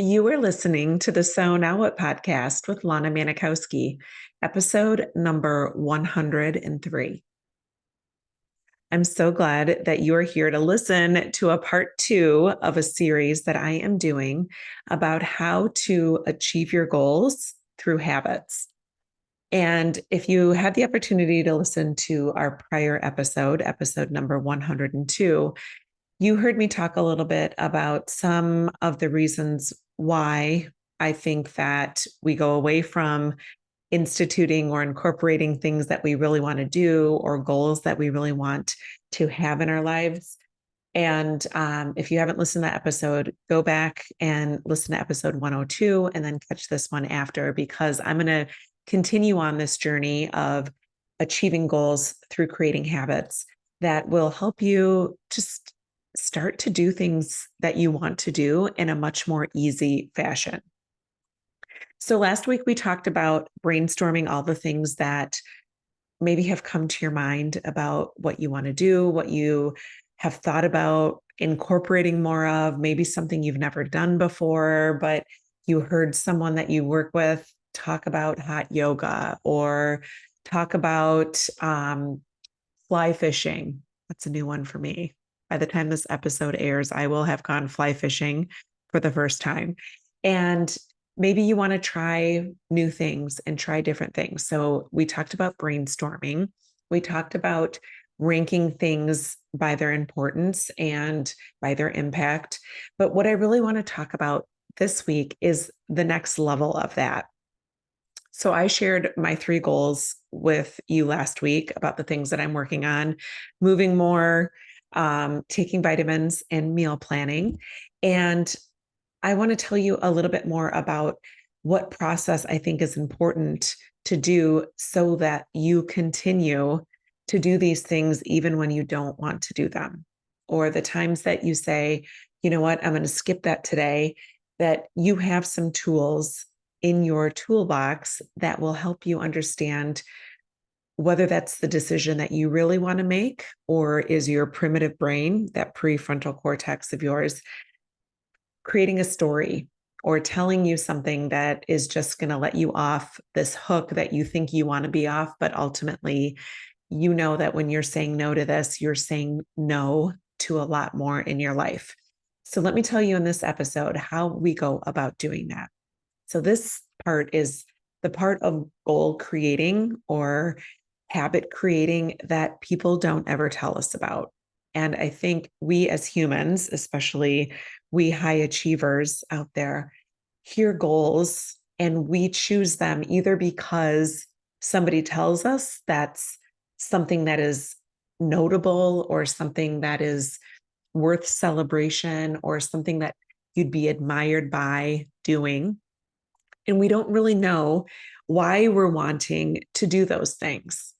You are listening to the So Now What podcast with Lana Manikowski, episode number 103. I'm so glad that you are here to listen to a part two of a series that I am doing about how to achieve your goals through habits. And if you had the opportunity to listen to our prior episode number 102, you heard me talk a little bit about some of the reasons why I think that we go away from instituting or incorporating things that we really want to do or goals that we really want to have in our lives. And if you haven't listened to that episode, go back and listen to episode 102 and then catch this one after, because I'm going to continue on this journey of achieving goals through creating habits that will help you just start to do things that you want to do in a much more easy fashion. So last week we talked about brainstorming all the things that maybe have come to your mind about what you want to do, what you have thought about incorporating more of, maybe something you've never done before, but you heard someone that you work with talk about hot yoga or talk about fly fishing. That's a new one for me. By the time this episode airs, I will have gone fly fishing for the first time. And maybe you want to try new things and try different things. So we talked about brainstorming. We talked about ranking things by their importance and by their impact. But what I really want to talk about this week is the next level of that. So I shared my 3 goals with you last week about the things that I'm working on, moving more, taking vitamins, and meal planning. And I want to tell you a little bit more about what process I think is important to do so that you continue to do these things even when you don't want to do them, or the times that you say, you know what, I'm going to skip that today, that you have some tools in your toolbox that will help you understand whether that's the decision that you really want to make, or is your primitive brain, that prefrontal cortex of yours, creating a story or telling you something that is just going to let you off this hook that you think you want to be off. But ultimately, you know that when you're saying no to this, you're saying no to a lot more in your life. So let me tell you in this episode how we go about doing that. So this part is the part of goal creating or habit creating that people don't ever tell us about. And I think we as humans, especially we high achievers out there, hear goals and we choose them either because somebody tells us that's something that is notable or something that is worth celebration or something that you'd be admired by doing. And we don't really know why we're wanting to do those things.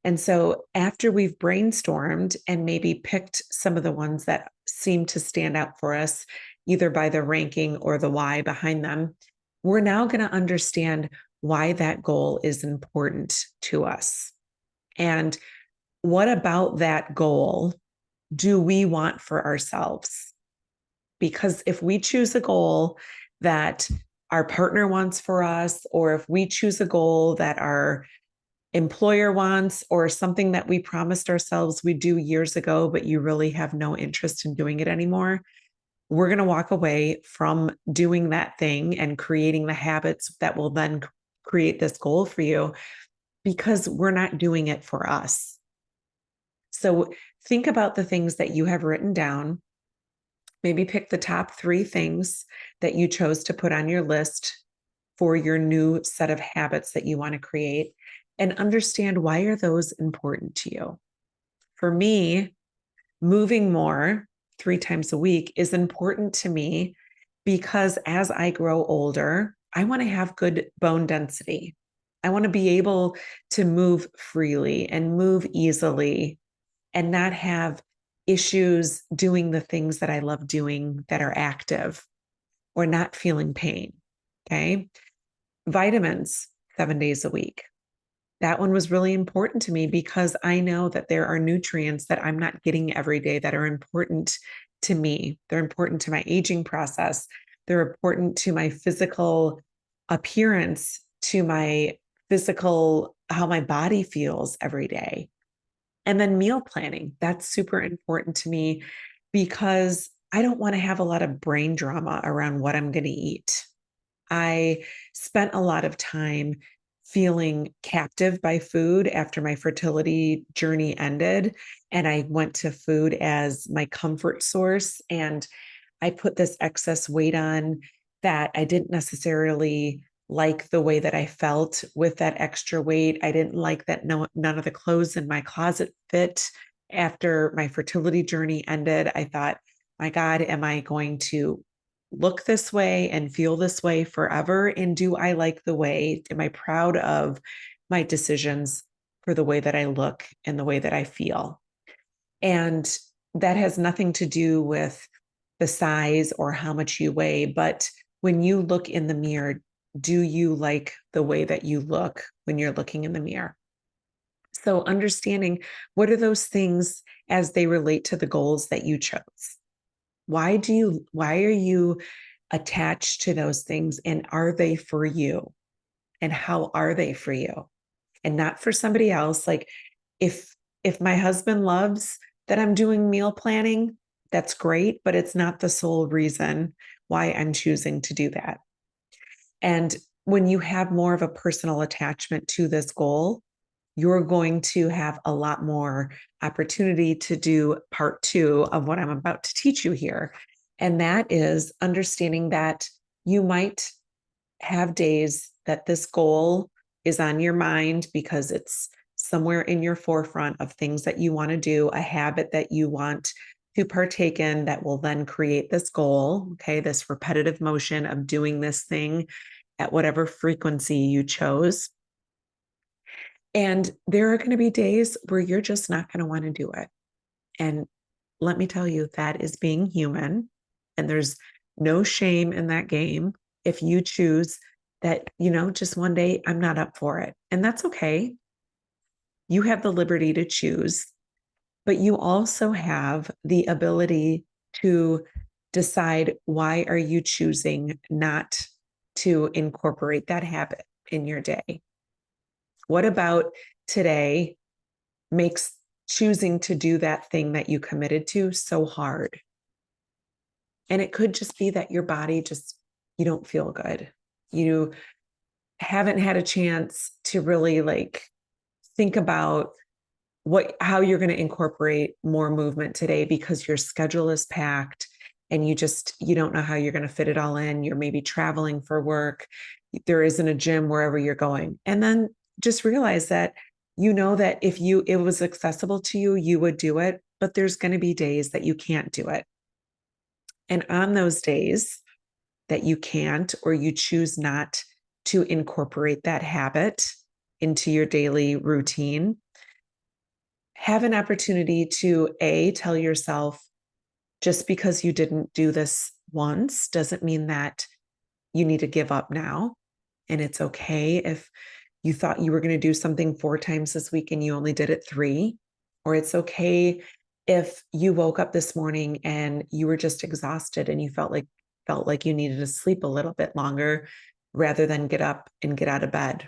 And so after we've brainstormed and maybe picked some of the ones that seem to stand out for us, either by the ranking or the why behind them, we're now going to understand why that goal is important to us. And what about that goal do we want for ourselves? Because if we choose a goal that our partner wants for us, or if we choose a goal that our employer wants, or something that we promised ourselves we'd do years ago, but you really have no interest in doing it anymore, we're going to walk away from doing that thing and creating the habits that will then create this goal for you because we're not doing it for us. So think about the things that you have written down. Maybe pick the top 3 things that you chose to put on your list for your new set of habits that you want to create, and understand why are those important to you. For me, moving more 3 times a week is important to me because as I grow older, I want to have good bone density. I want to be able to move freely and move easily and not have issues doing the things that I love doing that are active or not feeling pain. Okay. Vitamins 7 days a week. That one was really important to me because I know that there are nutrients that I'm not getting every day that are important to me. They're important to my aging process. They're important to my physical appearance, to my physical, how my body feels every day. And then meal planning, that's super important to me because I don't want to have a lot of brain drama around what I'm going to eat. I spent a lot of time feeling captive by food after my fertility journey ended. And I went to food as my comfort source. And I put this excess weight on that I didn't necessarily like the way that I felt with that extra weight. I didn't like that none of the clothes in my closet fit after my fertility journey ended. I thought, my God, am I going to look this way and feel this way forever? And do I like the way? Am I proud of my decisions for the way that I look and the way that I feel? And that has nothing to do with the size or how much you weigh, but when you look in the mirror, do you like the way that you look when you're looking in the mirror? So understanding what are those things as they relate to the goals that you chose? Why are you attached to those things, and are they for you? And how are they for you? And not for somebody else. Like if my husband loves that I'm doing meal planning, that's great, but it's not the sole reason why I'm choosing to do that. And when you have more of a personal attachment to this goal, you're going to have a lot more opportunity to do part two of what I'm about to teach you here. And that is understanding that you might have days that this goal is on your mind because it's somewhere in your forefront of things that you want to do, a habit that you want to partake in that will then create this goal. Okay. This repetitive motion of doing this thing at whatever frequency you chose. And there are going to be days where you're just not going to want to do it. And let me tell you, that is being human. And there's no shame in that game if you choose that, just one day I'm not up for it. And that's okay. You have the liberty to choose, but you also have the ability to decide, why are you choosing not to incorporate that habit in your day? What about today makes choosing to do that thing that you committed to so hard? And it could just be that your body you don't feel good. You haven't had a chance to really think about how you're going to incorporate more movement today because your schedule is packed and you don't know how you're going to fit it all in. You're maybe traveling for work. There isn't a gym wherever you're going. And then just realize that that if it was accessible to you, you would do it, but there's going to be days that you can't do it. And on those days that you can't, or you choose not to incorporate that habit into your daily routine, have an opportunity to tell yourself, just because you didn't do this once doesn't mean that you need to give up now. And it's okay if you thought you were going to do something 4 times this week and you only did it 3, or it's okay if you woke up this morning and you were just exhausted and you felt like you needed to sleep a little bit longer rather than get up and get out of bed.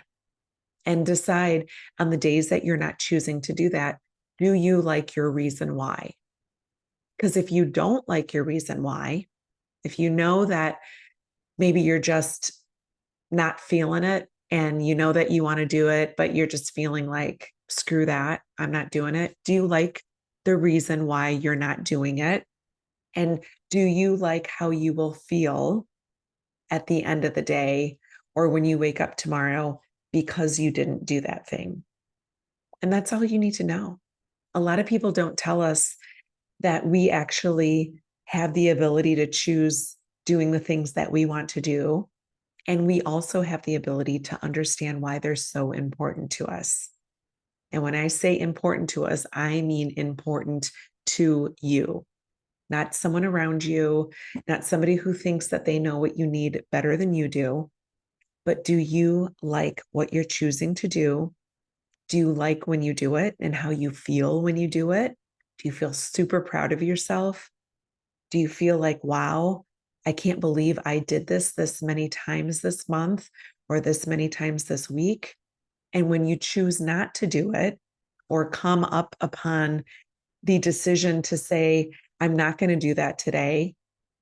And decide on the days that you're not choosing to do that, do you like your reason why? Because if you don't like your reason why, if you know that maybe you're just not feeling it and you know that you want to do it, but you're just feeling like, screw that, I'm not doing it. Do you like the reason why you're not doing it? And do you like how you will feel at the end of the day or when you wake up tomorrow because you didn't do that thing? And that's all you need to know. A lot of people don't tell us that we actually have the ability to choose doing the things that we want to do. And we also have the ability to understand why they're so important to us. And when I say important to us, I mean important to you, not someone around you, not somebody who thinks that they know what you need better than you do. But do you like what you're choosing to do? Do you like when you do it and how you feel when you do it? Do you feel super proud of yourself? Do you feel like, wow, I can't believe I did this many times this month or this many times this week. And when you choose not to do it or come up upon the decision to say, I'm not going to do that today,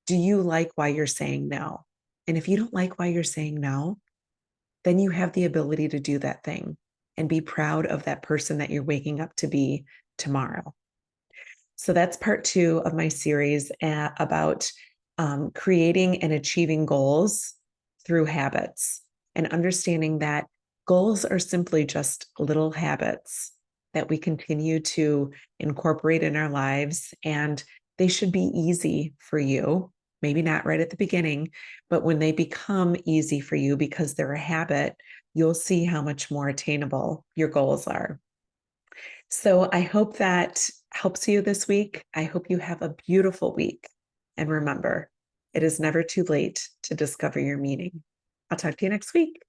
do you like why you're saying no? And if you don't like why you're saying no, then you have the ability to do that thing and be proud of that person that you're waking up to be tomorrow. So that's part 2 of my series about creating and achieving goals through habits and understanding that goals are simply just little habits that we continue to incorporate in our lives. And they should be easy for you, maybe not right at the beginning, but when they become easy for you because they're a habit, you'll see how much more attainable your goals are. So I hope that helps you this week. I hope you have a beautiful week. And remember, it is never too late to discover your meaning. I'll talk to you next week.